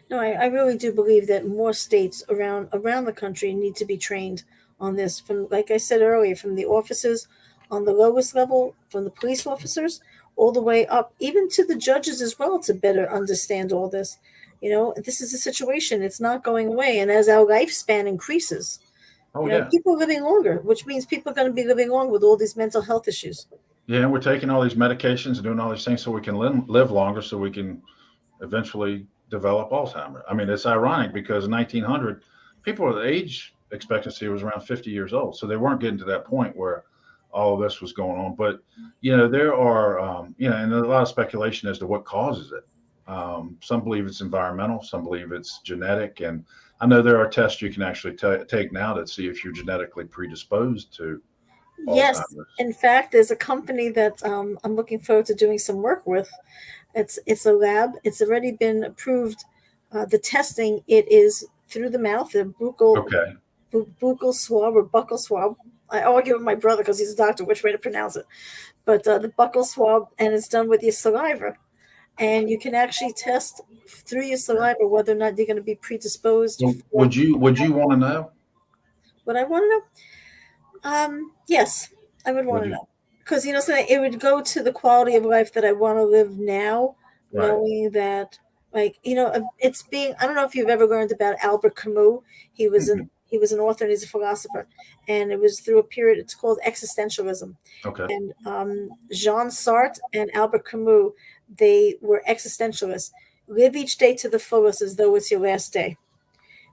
No, I really do believe that more states around the country need to be trained on this. From, like I said earlier, from the officers on the lowest level, from the police officers, all the way up, even to the judges as well, to better understand all this. This is a situation; it's not going away, and as our lifespan increases, people are living longer, which means people are going to be living longer with all these mental health issues. Yeah, we're taking all these medications and doing all these things so we can live longer, so we can eventually develop Alzheimer. I mean, it's ironic because in 1900, people with age expectancy was around 50 years old. So they weren't getting to that point where all of this was going on. But, there are, and a lot of speculation as to what causes it. Some believe it's environmental, some believe it's genetic. And I know there are tests you can actually take now to see if you're genetically predisposed to Alzheimer's. Yes. In fact, there's a company that I'm looking forward to doing some work with. It's a lab. It's already been approved. The testing, it is through the mouth, the buccal swab or buccal swab. I argue with my brother because he's a doctor which way to pronounce it. But the buccal swab, and it's done with your saliva. And you can actually test through your saliva whether or not you're going to be predisposed. Well, would you want to know? Would I want to know? Yes, I would want to know. Because, so it would go to the quality of life that I want to live now, knowing that, it's being, I don't know if you've ever learned about Albert Camus. He was an author and he's a philosopher. And it was through a period, it's called existentialism. Okay. And Jean Sartre and Albert Camus, they were existentialists. Live each day to the fullest as though it's your last day.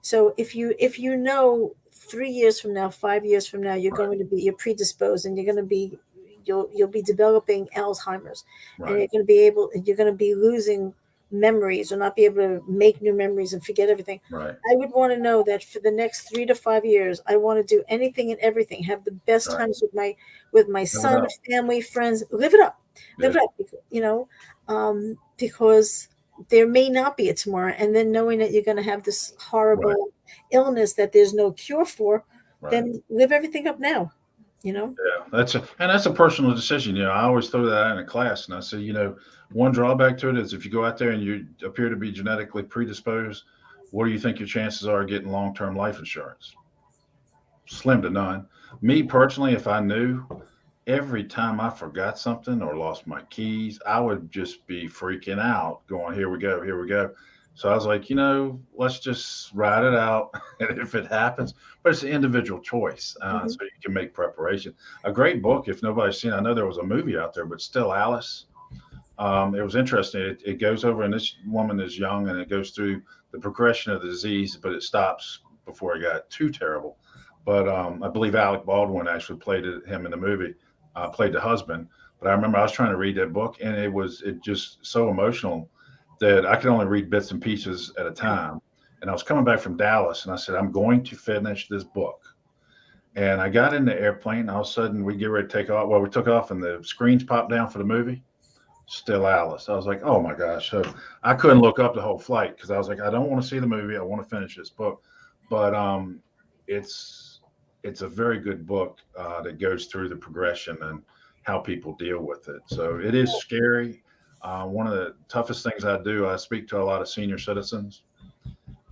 So if you know 3 years from now, 5 years from now, you're predisposed and you'll be developing Alzheimer's, and you're going to be losing memories or not be able to make new memories and forget everything. Right. I would want to know that for the next 3 to 5 years, I want to do anything and everything, have the best times with my son, family, friends, live it up, because there may not be a tomorrow. And then knowing that you're going to have this horrible illness that there's no cure for, then live everything up now. Yeah, that's a personal decision. I always throw that out in a class, and I say, one drawback to it is if you go out there and you appear to be genetically predisposed, what do you think your chances are of getting long-term life insurance? Slim to none. Me personally, if I knew, every time I forgot something or lost my keys, I would just be freaking out, going, here we go. So I was like, let's just ride it out. And if it happens, but it's an individual choice. So you can make preparation. A great book, if nobody's seen, I know there was a movie out there, but Still Alice. It was interesting. It goes over, and this woman is young, and it goes through the progression of the disease, but it stops before it got too terrible. But I believe Alec Baldwin actually played him in the movie, played the husband. But I remember I was trying to read that book, and it just so emotional that I could only read bits and pieces at a time. And I was coming back from Dallas, and I said, I'm going to finish this book. And I got in the airplane, and all of a sudden we get ready to take off. Well, we took off, and the screens popped down for the movie, Still Alice. I was like, oh my gosh. So I couldn't look up the whole flight because I was like, I don't want to see the movie. I want to finish this book. But it's a very good book that goes through the progression and how people deal with it. So it is scary. One of the toughest things I do, I speak to a lot of senior citizens,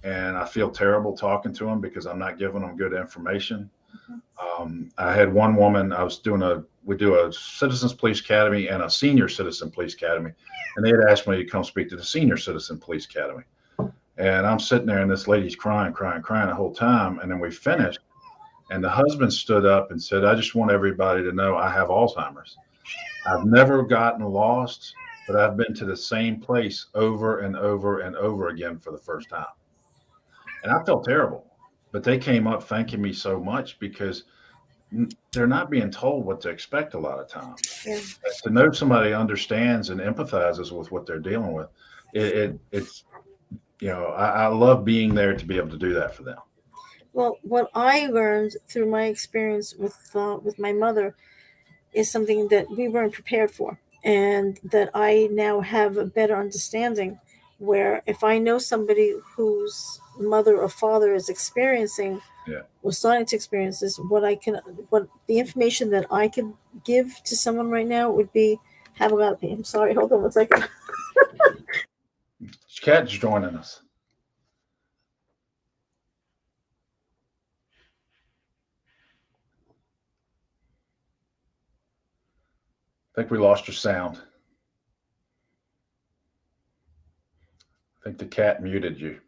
and I feel terrible talking to them because I'm not giving them good information. Mhm. I had one woman, I was doing we do a Citizens Police Academy and a Senior Citizen Police Academy. And they had asked me to come speak to the Senior Citizen Police Academy. And I'm sitting there and this lady's crying, crying, crying the whole time. And then we finished. And the husband stood up and said, I just want everybody to know I have Alzheimer's. I've never gotten lost, but I've been to the same place over and over and over again for the first time. And I felt terrible. But they came up thanking me so much because they're not being told what to expect a lot of times. Yeah. To know somebody understands and empathizes with what they're dealing with, it's I love being there to be able to do that for them. Well, what I learned through my experience with my mother is something that we weren't prepared for, and that I now have a better understanding. Where if I know somebody whose mother or father is experiencing Yeah. or starting to experience this, what the information that I could give to someone right now would be have a lot of pain. I'm sorry, hold on one second. Cat's joining us. I think we lost your sound. I think the cat muted you.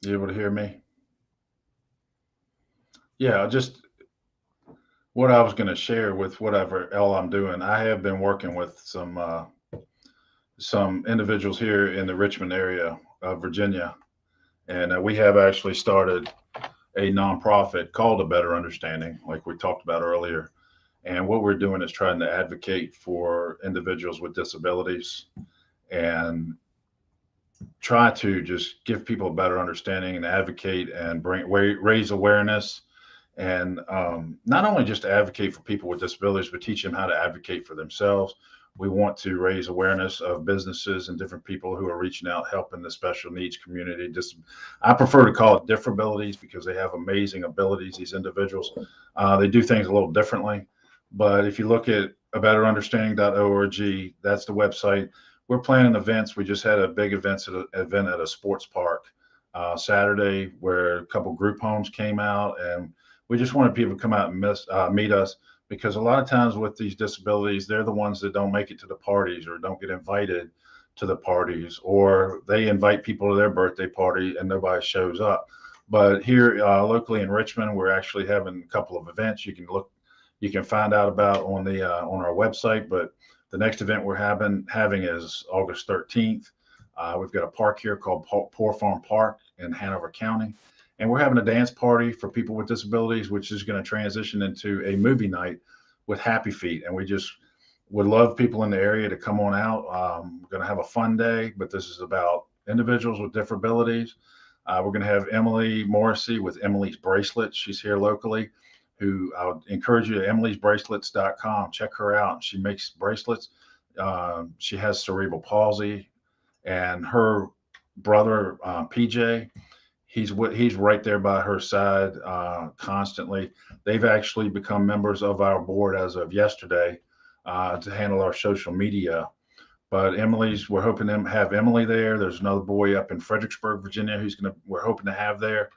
You able to hear me? Yeah, just what I was going to share with whatever L I'm doing. I have been working with some individuals here in the Richmond area of Virginia, and we have actually started a nonprofit called A Better Understanding, like we talked about earlier. And what we're doing is trying to advocate for individuals with disabilities and try to just give people a better understanding and advocate and raise awareness, and not only just advocate for people with disabilities, but teach them how to advocate for themselves. We want to raise awareness of businesses and different people who are reaching out, helping the special needs community. I prefer to call it differabilities because they have amazing abilities. These individuals, they do things a little differently. But if you look at a betterunderstanding.org, that's the website. We're planning events. We just had a big event at a sports park Saturday where a couple group homes came out, and we just wanted people to come out and meet us, because a lot of times with these disabilities, they're the ones that don't make it to the parties or don't get invited to the parties, or they invite people to their birthday party and nobody shows up. But here locally in Richmond, we're actually having a couple of events you can find out about on our website. But the next event we're having is August 13th. We've got a park here called Poor Farm Park in Hanover County. And we're having a dance party for people with disabilities, which is going to transition into a movie night with Happy Feet. And we just would love people in the area to come on out. We're going to have a fun day, but this is about individuals with disabilities. We're going to have Emily Morrissey with Emily's Bracelets. She's here locally. Who I would encourage you to emilysbracelets.com. Check her out. She makes bracelets. She has cerebral palsy, and her brother PJ, he's right there by her side constantly. They've actually become members of our board as of yesterday to handle our social media. But we're hoping to have Emily there. There's another boy up in Fredericksburg, Virginia, we're hoping to have there,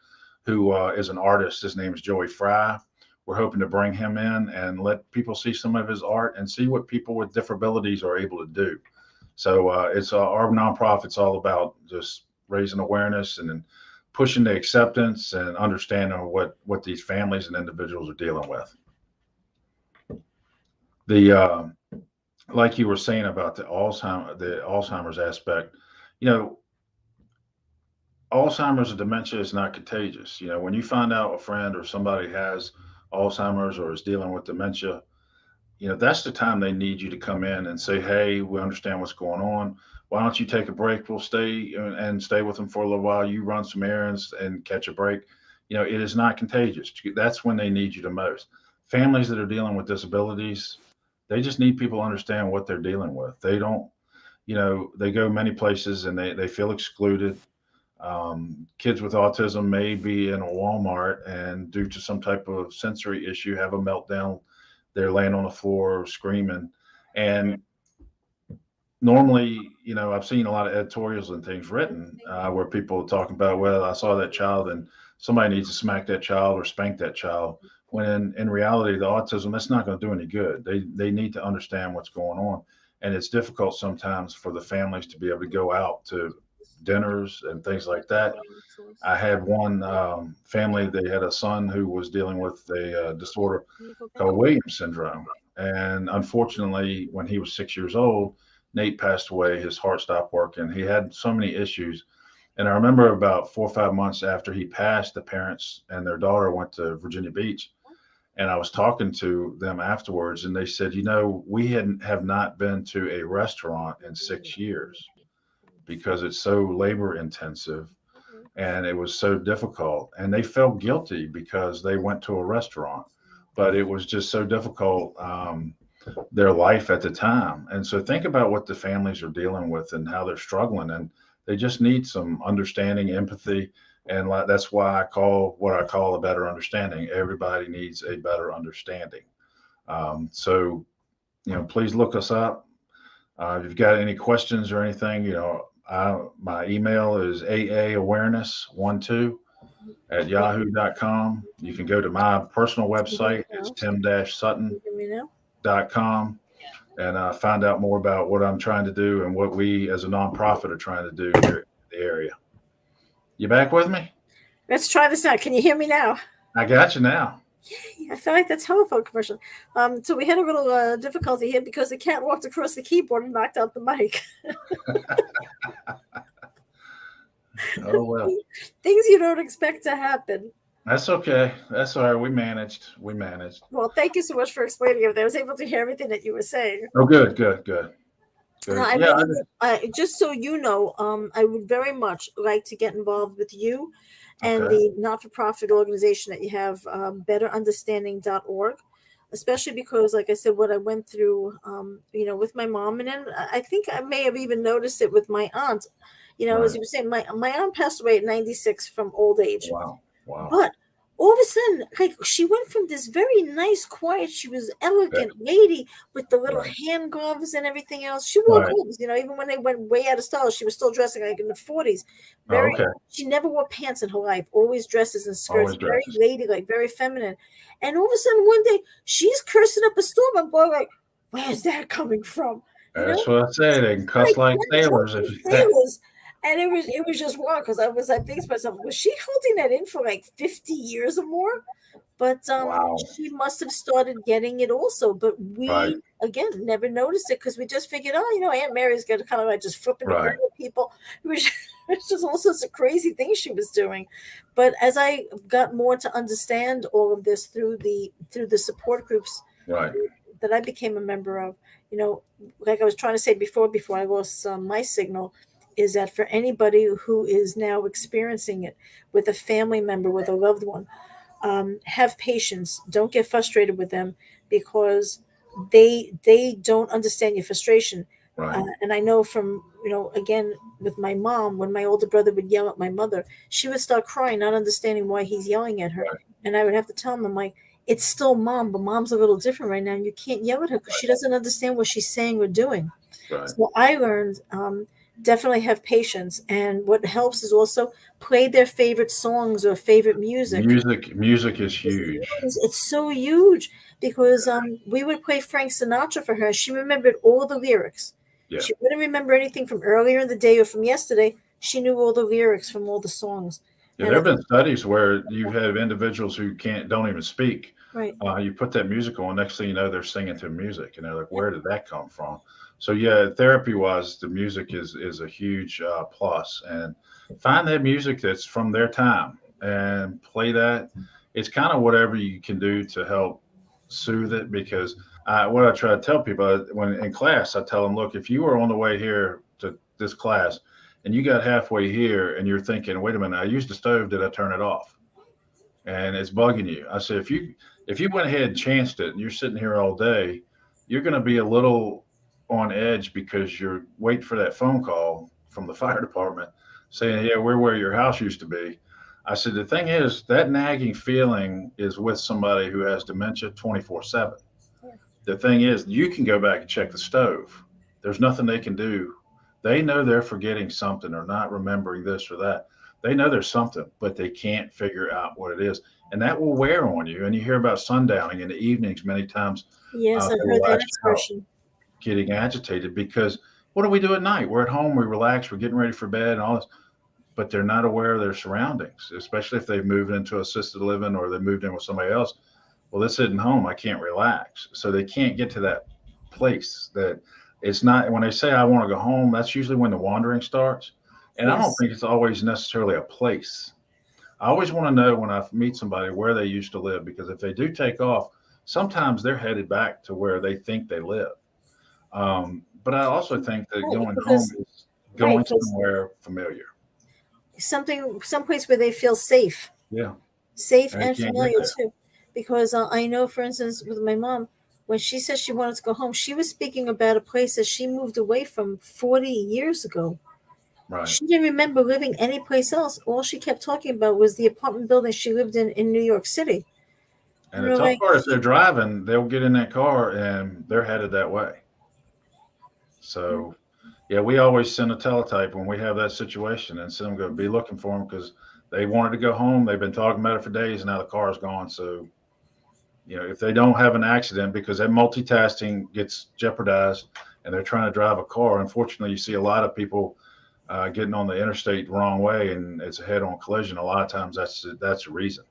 who is an artist. His name is Joey Fry. We're hoping to bring him in and let people see some of his art and see what people with disabilities are able to do. So it's our nonprofit's all about just raising awareness and pushing the acceptance and understanding of what these families and individuals are dealing with. The like you were saying about the Alzheimer's aspect, you know, Alzheimer's or dementia is not contagious. You know, when you find out a friend or somebody has Alzheimer's or is dealing with dementia, that's the time they need you to come in and say, hey, we understand what's going on. Why don't you take a break? We'll stay with them for a little while. You run some errands and catch a break. it is not contagious. That's when they need you the most. Families that are dealing with disabilities, they just need people to understand what they're dealing with. They don't, they go many places and they feel excluded. Kids with autism may be in a Walmart and due to some type of sensory issue have a meltdown. They're laying on the floor screaming. And normally, I've seen a lot of editorials and things written where people are talking about, well, I saw that child and somebody needs to smack that child or spank that child. When in reality, the autism, that's not going to do any good. They need to understand what's going on. And it's difficult sometimes for the families to be able to go out to dinners and things like that. I had one family, they had a son who was dealing with a disorder called Williams syndrome. And unfortunately, when he was 6 years old, Nate passed away. His heart stopped working. He had so many issues. And I remember about 4 or 5 months after he passed, the parents and their daughter went to Virginia Beach. And I was talking to them afterwards, and they said, we have not been to a restaurant in 6 years because it's so labor intensive and it was so difficult. And they felt guilty because they went to a restaurant, but it was just so difficult, their life at the time. And so think about what the families are dealing with and how they're struggling. And they just need some understanding, empathy. And that's why I call what I call a better understanding. Everybody needs a better understanding. So, please look us up. If you've got any questions or anything, my email is aawareness12@yahoo.com. You can go to my personal website. It's tim-sutton.com and find out more about what I'm trying to do and what we as a nonprofit are trying to do here in the area. You back with me? Let's try this out. Can you hear me now? I got you now. Yay, I feel like that's telephone commercial. So we had a little difficulty here because the cat walked across the keyboard and knocked out the mic. Oh, well. Things you don't expect to happen. That's okay. That's all right. We managed. Well, thank you so much for explaining everything. I was able to hear everything that you were saying. Oh, good. No, just so you know, I would very much like to get involved with you and the not-for-profit organization that you have, betterunderstanding.org, especially because, like I said, what I went through, with my mom, and then I think I may have even noticed it with my aunt. As you were saying, my aunt passed away at 96 from old age. Wow. But all of a sudden, like, she went from this very nice, quiet, she was elegant lady with the little hand gloves and everything else. She wore clothes, even when they went way out of style, she was still dressing like in the 40s. She never wore pants in her life, always dresses and skirts, very ladylike, very feminine. And all of a sudden, one day, she's cursing up a storm. I'm going like, where's that coming from? That's what I said. They can cuss like sailors. And it was just wild because I thinking to myself, was she holding that in for like 50 years or more? But she must have started getting it also. But we, again, never noticed it because we just figured, Aunt Mary's going to kind of like just flipping the bird with people. It was just all sorts of crazy things she was doing. But as I got more to understand all of this through the support groups that I became a member of, like I was trying to say before I lost my signal, is that for anybody who is now experiencing it with a family member, with a loved one, have patience. Don't get frustrated with them because they don't understand your frustration. And I know from, again, with my mom, when my older brother would yell at my mother, she would start crying, not understanding why he's yelling at her. And I would have to tell him, I'm like, it's still mom, but mom's a little different right now. And you can't yell at her because she doesn't understand what she's saying or doing. So I learned, definitely have patience, and what helps is also play their favorite songs or favorite music. Music is huge. It's so huge because we would play Frank Sinatra for her. She remembered all the lyrics. She wouldn't remember anything from earlier in the day or from yesterday. She knew all the lyrics from all the songs. There have been studies where you have individuals who don't even speak. You put that music on, next thing you know, they're singing to music, and they're like, where did that come from? So therapy-wise, the music is a huge plus. And find that music that's from their time and play that. It's kind of whatever you can do to help soothe it. Because what I try to tell people when in class, I tell them, look, if you were on the way here to this class and you got halfway here and you're thinking, wait a minute, I used the stove, did I turn it off? and it's bugging you. I said, if you went ahead and chanced it and you're sitting here all day, you're going to be a little on edge because you're waiting for that phone call from the fire department saying, yeah, we're where your house used to be. I said, the thing is, that nagging feeling is with somebody who has dementia 24/7. The thing is, you can go back and check the stove. There's nothing they can do. They know they're forgetting something or not remembering this or that. They know there's something, but they can't figure out what it is. And that will wear on you. And you hear about sundowning in the evenings many times. Yes, I've They heard will that actually help expression. getting agitated because what do we do at night? We're at home, we relax, we're getting ready for bed and all this, but they're not aware of their surroundings, especially if they've moved into assisted living or they moved in with somebody else. Well, this isn't home. I can't relax. So they can't get to that place that it's not when they say I want to go home, that's usually when the wandering starts. And I don't Yes. think it's always necessarily a place. I always want to know when I meet somebody where they used to live because if they do take off, sometimes they're headed back to where they think they live. But I also think that Right, going home because is right, going because somewhere familiar. something, someplace where they feel safe, Yeah, safe and they and can't get familiar there. too. Because I know, for instance, with my mom, when she said she wanted to go home, she was speaking about a place that she moved away from 40 years ago. Right. She didn't remember living anyplace else. All she kept talking about was the apartment building she lived in New York City. And And the we're tough like, part, if they're driving, they'll get in that car and they're headed that way. So, yeah, we always send a teletype when we have that situation and send them go be looking for them because they wanted to go home. They've been talking about it for days, and now the car's gone. So, if they don't have an accident because that multitasking gets jeopardized and they're trying to drive a car, unfortunately, you see a lot of people getting on the interstate the wrong way and it's a head-on collision. A lot of times that's the reason.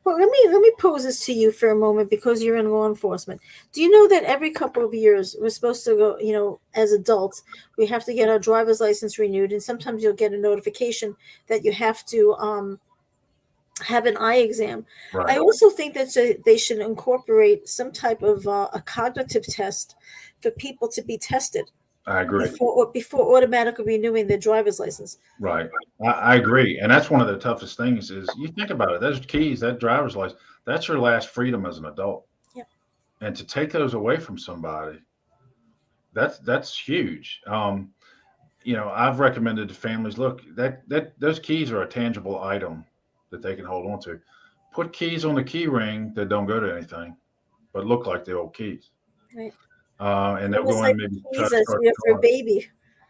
well, let me pose this to you for a moment because you're in law enforcement. Do you know that every couple of years we're supposed to go, as adults, we have to get our driver's license renewed, and sometimes you'll get a notification that you have to have an eye exam. I Right. also think that they should incorporate some type of a cognitive test for people to be tested I agree. before automatically renewing their driver's license. Right. I agree. And that's one of the toughest things is you think about it. Those keys, that driver's license, that's your last freedom as an adult. Yep. And to take those away from somebody, that's huge. I've recommended to families, look, that those keys are a tangible item that they can hold on to. Put keys on the key ring that don't go to anything, but look like the old keys. Right. And they'll Almost go in like and maybe try keys to as start we have the for a car. baby.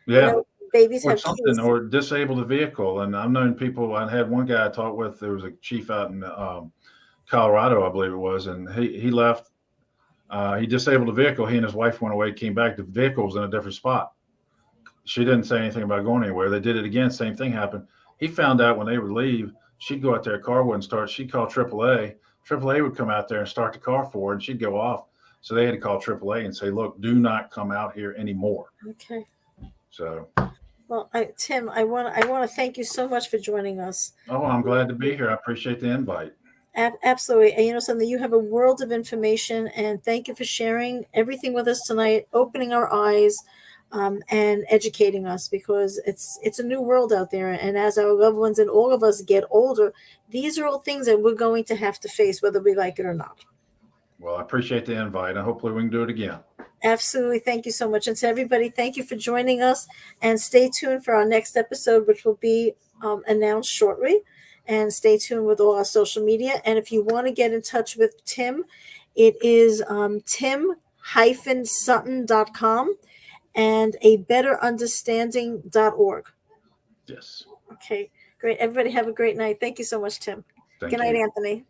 Yeah. Babies Or have something, keys. or disable the vehicle. And I've known people. I had one guy I talked with. There was a chief out in Colorado, I believe it was, and he left. He disabled the vehicle. He and his wife went away, came back. The vehicle was in a different spot. She didn't say anything about going anywhere. They did it again. Same thing happened. He found out when they would leave, she'd go out there, car wouldn't start. She'd call AAA. AAA would come out there and start the car for her, and she'd go off. So they had to call AAA and say, "Look, do not come out here anymore." Okay. So, Well, Tim, I want to thank you so much for joining us. oh, I'm glad to be here. I appreciate the invite. Absolutely. And something, you have a world of information, and thank you for sharing everything with us tonight, opening our eyes, and educating us, because it's a new world out there. And as our loved ones and all of us get older, these are all things that we're going to have to face, whether we like it or not. Well, I appreciate the invite, and hopefully we can do it again. Absolutely. Thank you so much. And to everybody, thank you for joining us. And stay tuned for our next episode, which will be announced shortly. And stay tuned with all our social media. And if you want to get in touch with Tim, it is tim-sutton.com and a betterunderstanding.org. Yes. Okay, great. Everybody have a great night. Thank you so much, Tim. Good Thank night, you. Anthony.